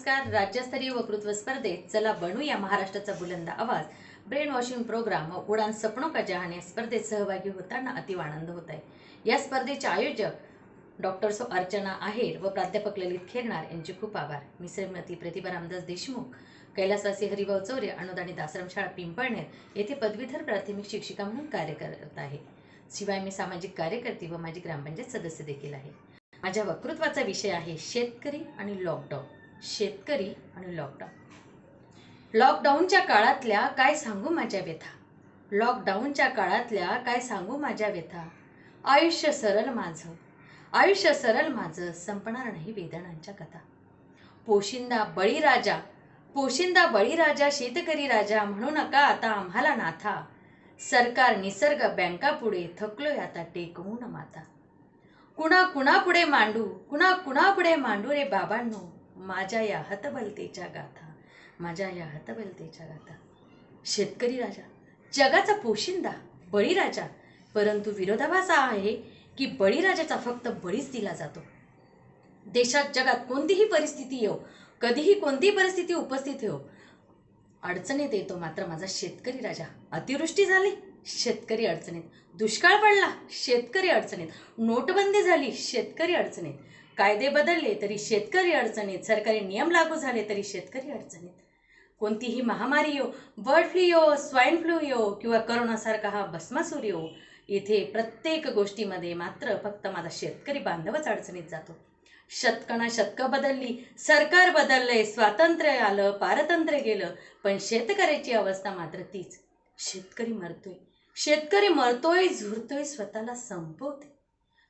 नमस्कार. राज्यस्तरीय वक्तृत्व स्पर्धेत चला बनूया महाराष्ट्राचा बुलंद आवाज ब्रेन वॉशिंग प्रोग्राम व उडान सपनों का जहान या स्पर्धेत सहभागी होताना अतिव आनंद होत आहे. या स्पर्धेचे आयोजक डॉक्टर अर्चना आहेर व प्राध्यापक ललित खेरनार यांचे खूप आभार. मी श्रीमती प्रतिभा रामदास देशमुख, कैलासवासी हरिभाऊ चौरे अनुदानित आश्रमशाळा पिंपळनेर येथे पदवीधर प्राथमिक शिक्षिका म्हणून कार्य करत आहे. शिवाय मी सामाजिक कार्यकर्ती व माझी ग्रामपंचायत सदस्य देखील आहे. माझ्या वक्तृत्वाचा विषय आहे शेतकरी आणि लॉकडाऊन. शेतकरी आणि लॉकडाऊन. लॉकडाऊनच्या काळातल्या काय सांगू माझ्या व्यथा. लॉकडाऊनच्या काळातल्या काय सांगू माझ्या व्यथा. आयुष्य सरळ माझं, आयुष्य सरळ माझं, संपणार नाही वेदनांच्या कथा. पोशिंदा बळीराजा, पोशिंदा बळीराजा, शेतकरी राजा म्हणू नका आता आम्हाला नाथा. सरकार निसर्ग बँका पुढे थकलोय आता टेकवून माथा. कुणा कुणा पुढे मांडू, कुणा कुणा पुढे मांडू रे बाबांनो माझ्या या हतबलतेच्या गाथा, माझ्या या हतबलतेच्या गाथा. शेतकरी राजा, जगाचा पोशिंदा बळीराजा, परंतु विरोधाभास आहे की बळीराजाचा फक्त बळीच दिला जातो. देशात जगात कोणतीही परिस्थिती येऊ, कधीही कोणतीही परिस्थिती उपस्थित येऊ, अडचणीत येतो मात्र माझा शेतकरी राजा. अतिवृष्टी झाली, शेतकरी अडचणीत. दुष्काळ पडला, शेतकरी अडचणीत. नोटबंदी झाली, शेतकरी अडचणीत. कायदे बदलले तरी शेतकरी अडचणीत. सरकारी नियम लागू झाले तरी शेतकरी अडचणीत. कोणतीही महामारी येऊ, बर्ड फ्लू येऊ, स्वाईन फ्लू येऊ किंवा करोनासारखा हा भस्मासूर येऊ, इथे प्रत्येक गोष्टीमध्ये मात्र फक्त माझा शेतकरी बांधवच अडचणीत जातो. शतकना शतकं बदलली, सरकार बदललंय, स्वातंत्र्य आलं, पारतंत्र्य गेलं, पण शेतकऱ्याची अवस्था मात्र तीच. शेतकरी मरतोय, शेतकरी मरतोय, झुरतोय, स्वतःला संपवते,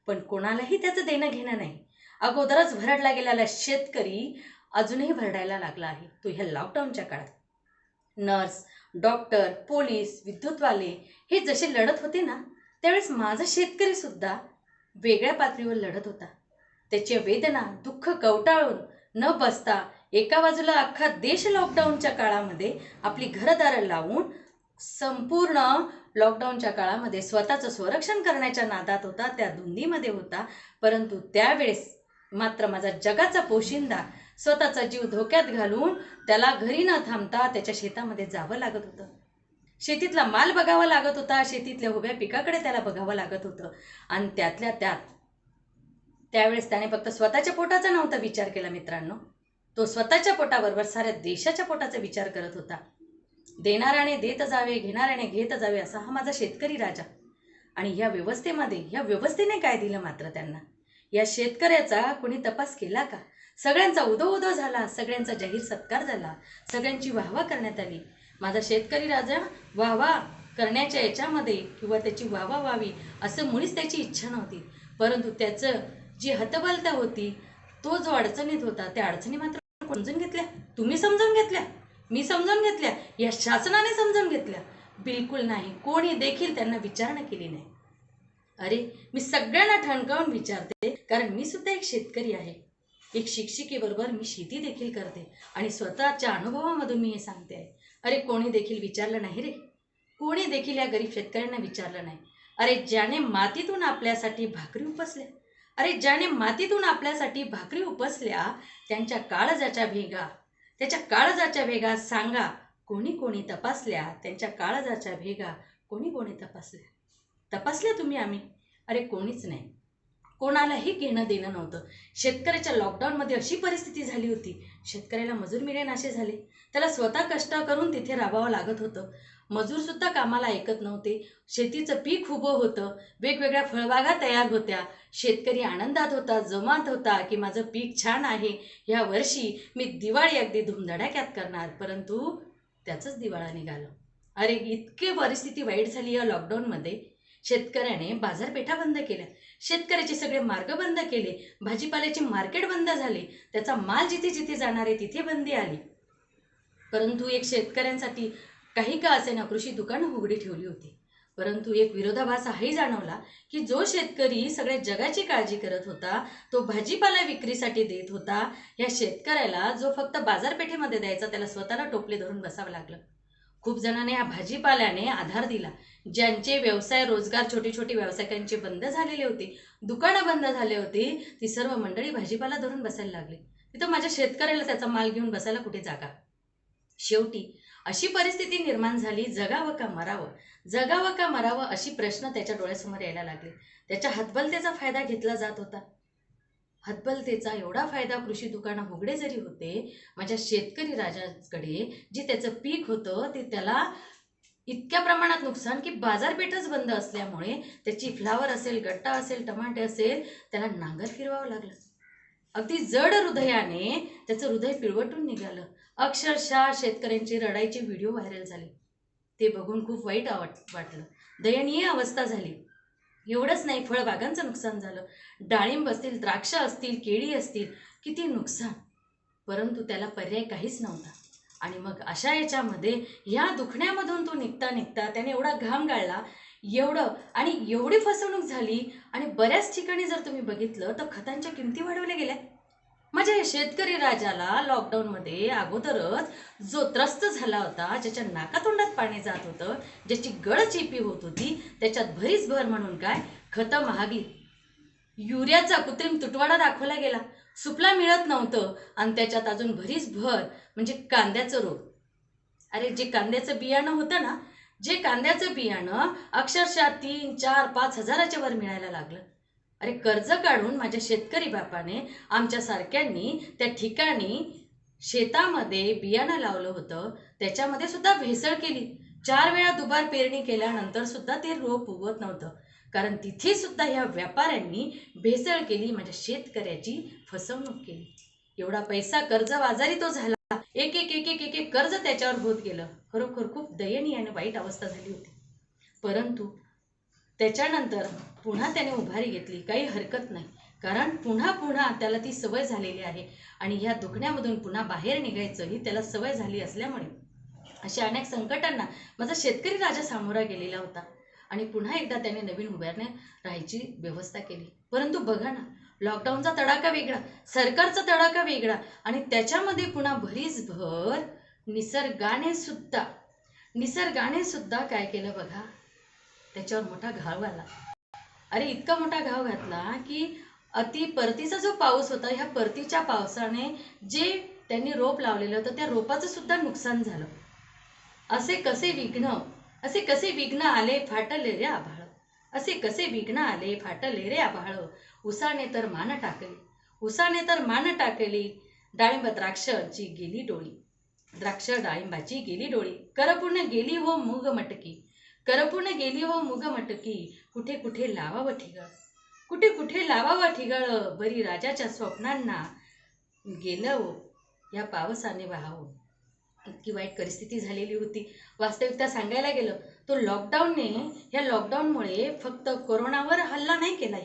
पण कोणालाही त्याचं देणं घेणं नाही. अगोदरच भरडला गेलेला शेतकरी अजूनही भरडायला लागला आहे, तो ह्या लॉकडाऊनच्या काळात. नर्स, डॉक्टर, पोलीस, विद्युतवाले हे जसे लढत होते ना, त्यावेळेस माझा शेतकरी सुद्धा वेगळ्या पातळीवर लढत होता. त्याची वेदना, दुःख कवटाळून न बसता एका बाजूला अख्खा देश लॉकडाऊनच्या काळामध्ये आपली घरदारं लावून संपूर्ण लॉकडाऊनच्या काळामध्ये स्वतःचं संरक्षण करण्याच्या नादात होता, त्या धुंदीमध्ये होता. परंतु त्यावेळेस मात्र माझा जगाचा पोशिंदा स्वतःचा जीव धोक्यात घालून त्याला घरी न थांबता त्याच्या शेतामध्ये जावं लागत होतं. शेतीतला माल बघावा लागत होता, शेतीतल्या उभ्या पिकाकडे त्याला बघावं लागत होतं. आणि त्यातल्या त्यात त्यावेळेस त्याने फक्त स्वतःच्या पोटाचा नव्हता विचार केला मित्रांनो, तो स्वतःच्या पोटाबरोबर साऱ्या देशाच्या पोटाचा विचार करत होता. देणाऱ्याने देत जावे, घेणाऱ्याने घेत जावे, असा हा माझा शेतकरी राजा. आणि ह्या व्यवस्थेमध्ये, ह्या व्यवस्थेने काय दिलं मात्र त्यांना. या शेतकऱ्याचा कोणी तपास केला का. सगळ्यांचा उदो उदो झाला, सगळ्यांचा जाहीर सत्कार झाला, सगळ्यांची वाहवा करण्यात आली. माझा शेतकरी राजा वाहवा करण्याच्या याच्यामध्ये किंवा त्याची वाहवा व्हावी असं मुळीच त्याची इच्छा नव्हती. परंतु त्याचं जी हतबलता होती, तो जो अडचणीत होता, त्या अडचणी मात्र समजून घेतल्या. तुम्ही समजून घेतल्या, मी समजून घेतल्या, या शासनाने समजून घेतल्या? बिलकुल नाही. कोणी देखील त्यांना विचारणा केली नाही. अरे, मी सगळ्यांना ठणकावून विचारते, कारण मी सुद्धा एक शेतकरी आहे. एक शिक्षिकेबरोबर मी शेती देखील करते आणि स्वतःच्या अनुभवामधून मी हे सांगते आहे. अरे, कोणी देखील विचारलं नाही रे, कोणी देखील या गरीब शेतकऱ्यांना विचारलं नाही. अरे, ज्याने मातीतून आपल्यासाठी भाकरी उपसल्या, अरे ज्याने मातीतून आपल्यासाठी भाकरी उपसल्या, त्यांच्या काळजाच्या भेगा, त्याच्या काळजाच्या भेगा सांगा कोणी कोणी तपासल्या. त्यांच्या काळजाच्या भेगा कोणी कोणी तपासल्या. तपासल्या तुम्ही आम्ही? अरे कोणीच नाही. कोणालाही घेणं देणं नव्हतं. शेतकऱ्याच्या लॉकडाऊनमध्ये अशी परिस्थिती झाली होती, शेतकऱ्याला मजूर मिळेनासे झाले. त्याला स्वतः कष्ट करून तिथे राबावं लागत होतं. मजूरसुद्धा कामाला ऐकत नव्हते. शेतीचं पीक उभं होतं, वेगवेगळ्या फळबागा तयार होत्या. शेतकरी आनंदात होता, जमात होता की माझं पीक छान आहे, ह्या वर्षी मी दिवाळी अगदी धुमधडाक्यात करणार. परंतु त्याचंच दिवाळा निघालं. अरे, इतकी परिस्थिती वाईट झाली या लॉकडाऊनमध्ये. शेतकऱ्याने बाजारपेठा बंद केल्या, शेतकऱ्याचे सगळे मार्ग बंद केले, भाजीपाल्याचे मार्केट बंद झाले, त्याचा माल जिथे जिथे जाणार आहे तिथे बंदी आली. परंतु एक शेतकऱ्यांसाठी काही का असेना कृषी दुकानं उघडी ठेवली होती. परंतु एक विरोधाभास हाही जाणवला की जो शेतकरी सगळ्या जगाची काळजी करत होता, तो भाजीपाला विक्रीसाठी देत होता, या शेतकऱ्याला जो फक्त बाजारपेठेमध्ये द्यायचा, त्याला स्वतःला टोपले धरून बसावं लागलं. खूप जणांनी या भाजीपाल्याने आधार दिला. ज्यांचे व्यवसाय रोजगार छोटे छोटे व्यावसायिकांचे बंद झालेले होते, दुकानं बंद झाले होते, ती सर्व मंडळी भाजीपाला धरून बसायला लागली. तिथं माझ्या शेतकऱ्याला त्याचा माल घेऊन बसायला कुठे जागा. शेवटी अशी परिस्थिती निर्माण झाली, जगावं का मरावं, जगावं का मरावं अशी प्रश्न त्याच्या डोळ्यासमोर यायला लागले. त्याच्या हतबलतेचा फायदा घेतला जात होता. हतबलतेचा एवढा फायदा कृषी दुकानं उघडे जरी होते, माझ्या शेतकरी राजाकडे जे त्याचं पीक होतं ते त्याला इतक्या प्रमाणात नुकसान की बाजारपेठच बंद असल्यामुळे त्याची फ्लावर असेल, गट्टा असेल, टमाटे असेल, त्याला नांगर फिरवावं लागलं. अगदी जड हृदयाने त्याचं हृदय पिळवटून निघालं. अक्षरशः शेतकऱ्यांचे रडायचे व्हिडिओ व्हायरल झाले. ते बघून खूप वाईट वाटलं. दयनीय अवस्था झाली. एवढंच नाही, फळबागांचं नुकसान झालं. डाळिंब असतील, द्राक्ष असतील, केळी असतील, किती नुकसान. परंतु त्याला पर्याय काहीच नव्हता. आणि मग अशा याच्यामध्ये ह्या दुखण्यामधून तो निघता निघता त्याने एवढा घाम गाळला, एवढं आणि एवढी फसवणूक झाली. आणि बऱ्याच ठिकाणी जर तुम्ही बघितलं तर खतांच्या किमती वाढवल्या गेल्या. माझ्या शेतकरी राजाला लॉकडाऊनमध्ये अगोदरच जो त्रस्त झाला होता, ज्याच्या नाकातोंडात पाणी जात होतं, ज्याची गळचिपी होत होती, त्याच्यात भरीस भर म्हणून काय खतं महागली. युरियाचा कृत्रिम तुटवडा दाखवला गेला. सुफला मिळत नव्हतं आणि त्याच्यात अजून भरीस भर म्हणजे कांद्याचं रोग. अरे जे कांद्याचं बियाणं होतं ना, जे कांद्याचं बियाणं अक्षरशः 3, 4, 5 हजाराच्या वर मिळायला लागलं. अरे कर्ज काढून माझ्या शेतकरी बापाने, आमच्या सारख्यांनी त्या ठिकाणी शेतामध्ये बियाणं लावलं होतं, त्याच्यामध्ये सुद्धा भेसळ केली. 4 वेळा दुबार पेरणी केल्यानंतर सुद्धा ते रोप उगवत नव्हतं, कारण तिथे सुद्धा ह्या व्यापाऱ्यांनी भेसळ केली, माझ्या शेतकऱ्याची फसवणूक केली. एवढा पैसा कर्जबाजारी तो झाला. एक एक एक एक एक एक कर्ज त्याच्यावर होत गेलं. खरोखर खूप दयनीय आणि वाईट अवस्था झाली होती. परंतु त्याच्यानंतर पुन्हा त्याने उभारी घेतली, काही हरकत नाही, कारण पुन्हा पुन्हा त्याला ती सवय झालेली आहे. आणि ह्या दुखण्यामधून पुन्हा बाहेर निघायचं ही त्याला सवय झाली असल्यामुळे अशा अनेक संकटांना माझा शेतकरी राजा सामोरा गेलेला होता. आणि पुन्हा एकदा त्याने नवीन उभारण्या राहायची व्यवस्था केली. परंतु बघा ना, लॉकडाऊनचा तडाखा वेगळा, सरकारचा तडाखा वेगळा, आणि त्याच्यामध्ये पुन्हा भरीस भर निसर्गाने सुद्धा काय केलं बघा, त्याच्यावर मोठा घाव घातला. अरे इतका मोठा घाव घातला की परतीचा जो पाऊस होता, ह्या परतीच्या पावसाने जे त्यांनी रोप लावलेलं होतं त्या रोपाचं सुद्धा नुकसान झालं. असे कसे विघ्न आले फाटले रे आभाळ, असे कसे विघ्न आले फाटले रे आभाळ. उसाने तर मान टाकली, डाळिंब द्राक्षाची गेली डोळी, द्राक्ष डाळिंबाची गेली डोळी. करपूर्ण गेली हो मूग मटकी, कुठे कुठे लावावं ठिगळ, बरी राजाच्या स्वप्नांना गेलं या पावसाने वाहून. इतकी वाईट परिस्थिती झालेली होती. वास्तविकता सांगायला गेलं तो ह्या लॉकडाऊनमुळे फक्त कोरोनावर हल्ला नाही केला.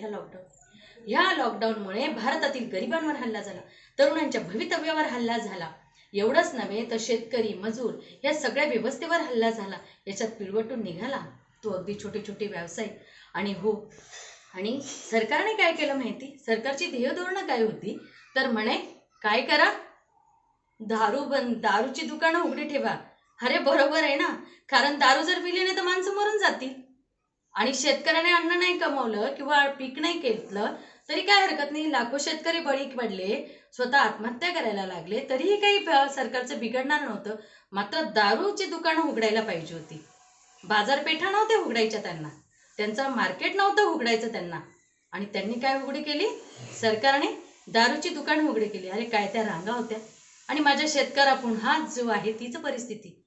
ह्या लॉकडाऊनमुळे भारतातील गरिबांवर हल्ला झाला, तरुणांच्या भवितव्यावर हल्ला झाला. एवढंच नव्हे तर शेतकरी, मजूर या सगळ्या व्यवस्थेवर हल्ला झाला. याच्यात पिळवटून निघाला तो अगदी छोटे छोटे व्यावसायिक. आणि सरकारने काय केलं माहिती, सरकारची ध्येयधोरणं काय होती तर म्हणे काय करा, दारूची दुकानं उघडी ठेवा. अरे बरोबर आहे ना, कारण दारू जर पिली नाही तर माणसं मरून जातील. आणि शेतकऱ्याने अन्न नाही कमवलं किंवा पीक नाही केलं तरी काय हरकत नाही. लाखो शेतकरी बळी पडले, स्वतः आत्महत्या करायला लागले, तरीही काही सरकारचं बिघडणार नव्हतं. मात्र दारूची दुकानं उघडायला पाहिजे होती. बाजारपेठा नव्हत्या उघडायच्या त्यांना, त्यांचं मार्केट नव्हतं उघडायचं त्यांना. आणि त्यांनी काय उघडी केली, सरकारने दारूची दुकानं उघडी केली. अरे काय त्या रांगा होत्या. आणि माझ्या शेतकऱ्या पुन्हा जो आहे तीच परिस्थिती.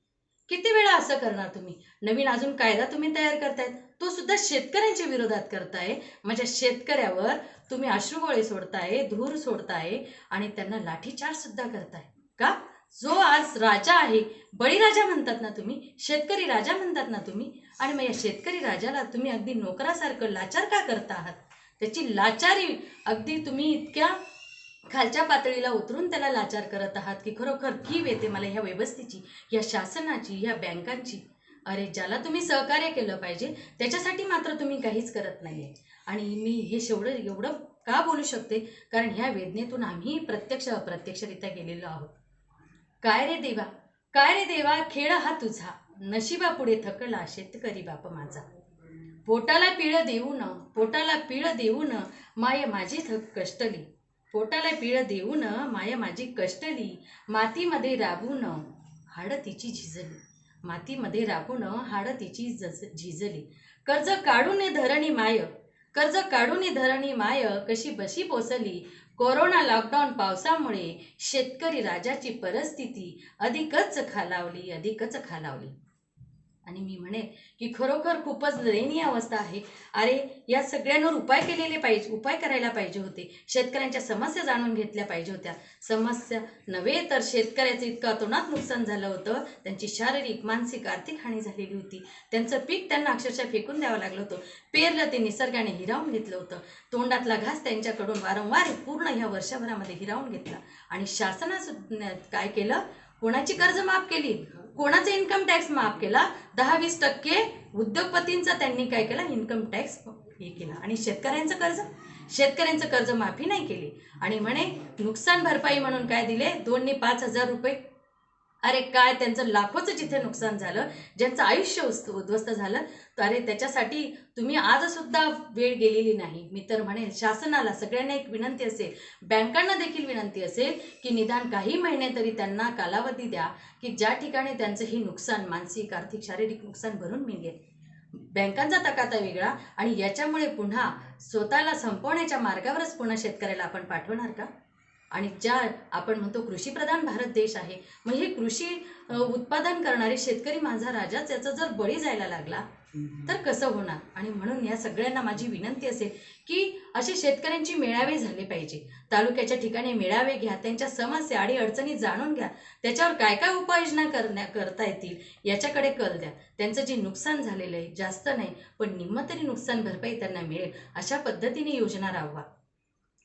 किती वेळा असं करणार तुम्ही. नवीन अजून कायदा तुम्ही तयार करतायत, तो सुद्धा शेतकऱ्यांच्या विरोधात करताय. माझ्या शेतकऱ्यावर तुम्ही अश्रुगोळे सोडताय, धूर सोडताय आणि त्यांना लाठीचार्ज सुद्धा करताय. का? जो आज राजा आहे, बळीराजा म्हणतात ना तुम्ही, शेतकरी राजा म्हणतात ना तुम्ही, आणि मग या शेतकरी राजाला तुम्ही अगदी नोकरासारखं लाचार का करता आहात. त्याची लाचारी अगदी तुम्ही इतक्या खालच्या पातळीला उतरून त्याला लाचार करत आहात की खरोखर कीव येते मला ह्या व्यवस्थेची, या शासनाची, ह्या बँकांची. अरे ज्याला तुम्ही सहकार्य केलं पाहिजे त्याच्यासाठी मात्र तुम्ही काहीच करत नाहीये. आणि मी हे एवढं का बोलू शकते, कारण ह्या वेदनेतून आम्ही प्रत्यक्ष अप्रत्यक्षरित्या गेलेलो आहोत. काय रे देवा खेळ हा तुझा, नशिबापुढे थकला शेतकरी बाप माझा. पोटाला पीळ देऊन माय माझी कष्टली, पोटाला पीळ देऊन माय माझी कष्टली, मातीमध्ये राबून हाड तिची झिजली, मातीमध्ये राबून हाड तिची झिजली. कर्ज काढून धरणी माय, कर्ज काढून धरणी माय, कशी बशी पोसली. कोरोना लॉकडाऊन पावसामुळे शेतकरी राजाची परिस्थिती अधिकच खालावली, अधिकच खालावली. आणि मी म्हणे की खरोखर खूपच दयनीय अवस्था आहे. अरे या सगळ्यांवर उपाय करायला पाहिजे होते. शेतकऱ्यांच्या समस्या जाणून घेतल्या पाहिजे होत्या. समस्या नव्हे तर शेतकऱ्याचं इतकं अतोनात नुकसान झालं होतं. त्यांची शारीरिक, मानसिक, आर्थिक हानी झालेली होती. त्यांचं पीक त्यांना अक्षरशः फेकून द्यावं लागलं होतं. पेरलं ते निसर्गाने हिरावून घेतलं होतं. तोंडातला घास त्यांच्याकडून वारंवार पूर्ण ह्या वर्षभरामध्ये हिरावून घेतला. आणि शासनाने काय केलं? कोणाची कर्ज माफ केली, कोणाचा इन्कम टॅक्स माफ केला. 10-20% उद्योगपतींचा त्यांनी काय केला? इन्कम टॅक्स हे केला. आणि शेतकऱ्यांचं कर्ज माफी नाही केली. आणि म्हणे नुकसान भरपाई म्हणून काय दिले? 2 ने 5,000 रुपये. अरे काय त्यांचं लाखोचं जिथे नुकसान झालं, ज्यांचं आयुष्य उद्ध्वस्त झालं, तर अरे त्याच्यासाठी तुम्ही आज सुद्धा वेळ गेलेली नाही. मी तर म्हणेन शासनाला सगळ्यांना एक विनंती असेल, बँकांना देखील विनंती असेल की निदान काही महिने तरी त्यांना कालावधी द्या की ज्या ठिकाणी त्यांचं हे नुकसान, मानसिक, आर्थिक, शारीरिक नुकसान भरून निघेल. बँकांचा तकाता वेगळा आणि याच्यामुळे पुन्हा स्वतःला संपवण्याच्या मार्गावरच पुन्हा शेतकऱ्याला आपण पाठवणार का? आणि ज्या आपण म्हणतो कृषीप्रधान भारत देश आहे, मग हे कृषी उत्पादन करणारे शेतकरी माझा राजाच याचा जर बळी जायला लागला तर कसं होणार? आणि म्हणून या सगळ्यांना माझी विनंती असेल की असे शेतकऱ्यांची मेळावे झाले पाहिजे. तालुक्याच्या ठिकाणी मेळावे घ्या, त्यांच्या समस्या आणि अडचणी जाणून घ्या, त्याच्यावर काय काय उपाययोजना करता येतील याच्याकडे कल द्या. त्यांचं जे नुकसान झालेलं आहे जास्त नाही पण निम्म तरी नुकसान भरपाई त्यांना मिळेल अशा पद्धतीने योजना राबवा.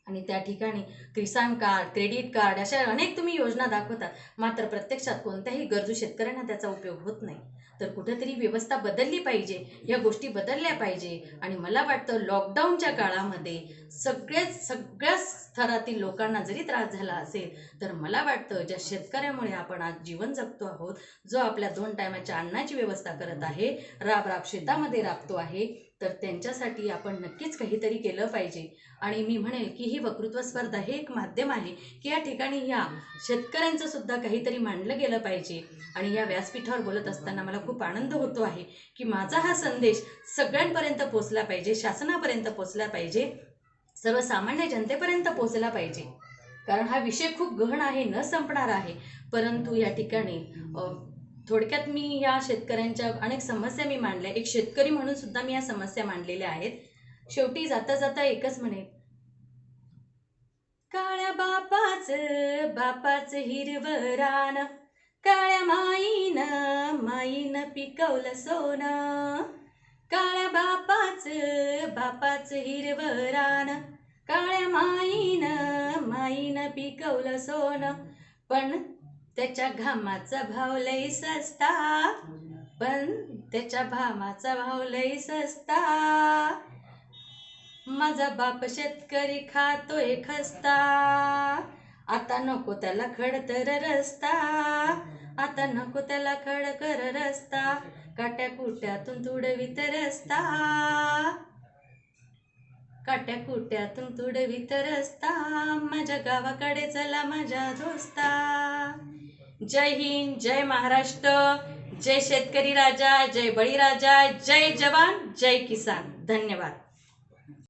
आणि त्या ठिकाणी किसान कार्ड, क्रेडिट कार्ड अशा अनेक तुम्ही योजना दाखवतात, मात्र प्रत्यक्षात कोणत्याही गरजू शेतकऱ्यांना त्याचा उपयोग होत नाही. तर कुठेतरी व्यवस्था बदलली पाहिजे, या गोष्टी बदलल्या पाहिजे. आणि मला वाटतं लॉकडाऊनच्या काळामध्ये सगळ्या स्तरातील लोकांना जरी त्रास झाला असेल तर मला वाटतं ज्या शेतकऱ्यामुळे आपण आज जीवन जगतो आहोत, जो आपल्या 2 टायमाच्या अन्नाची व्यवस्था करत आहे, राब शेतामध्ये राबतो आहे, तर त्यांच्यासाठी आपण नक्कीच काहीतरी केलं पाहिजे. आणि मी म्हणेल की ही वक्तृत्व स्पर्धा हे एक माध्यम आहे की या ठिकाणी या शेतकऱ्यांचं सुद्धा काहीतरी मांडलं गेलं पाहिजे. आणि या व्यासपीठावर बोलत असताना मला खूप आनंद होतो आहे की माझा हा संदेश सगळ्यांपर्यंत पोहोचला पाहिजे, शासनापर्यंत पोहोचला पाहिजे, सर्वसामान्य जनतेपर्यंत पोहोचला पाहिजे. कारण हा विषय खूप गहन आहे, न संपणार आहे. परंतु या ठिकाणी थोडक्यात मी या शेतकऱ्यांच्या अनेक समस्या मी मांडल्या, एक शेतकरी म्हणून सुद्धा मी या समस्या मांडलेल्या आहेत. शेवटी जाता जाता एकच म्हणेन, काळ्या बापाच हिरवं रान, काळ्या माईनं पिकवलं सोनं. काळ्या बापाच हिरवं रान, काळ्या माईनं पिकवलं सोनं. पण त्याच्या घामाचा भाव लय सस्ता, माझा बाप शेतकरी खातोय खस्ता. आता नको त्याला खडतर रस्ता, आता नको त्याला खडकर रस्ता, काट्या कुट्यातून तुडवीत रस्ता, काट्या कुट्यातून तुडवीत रस्ता. माझ्या गावाकडे चला माझ्या दोस्ता. जय हिंद, जय महाराष्ट्र, जय शेतकरी राजा, जय बळीराजा, जय जवान, जय किसान. धन्यवाद.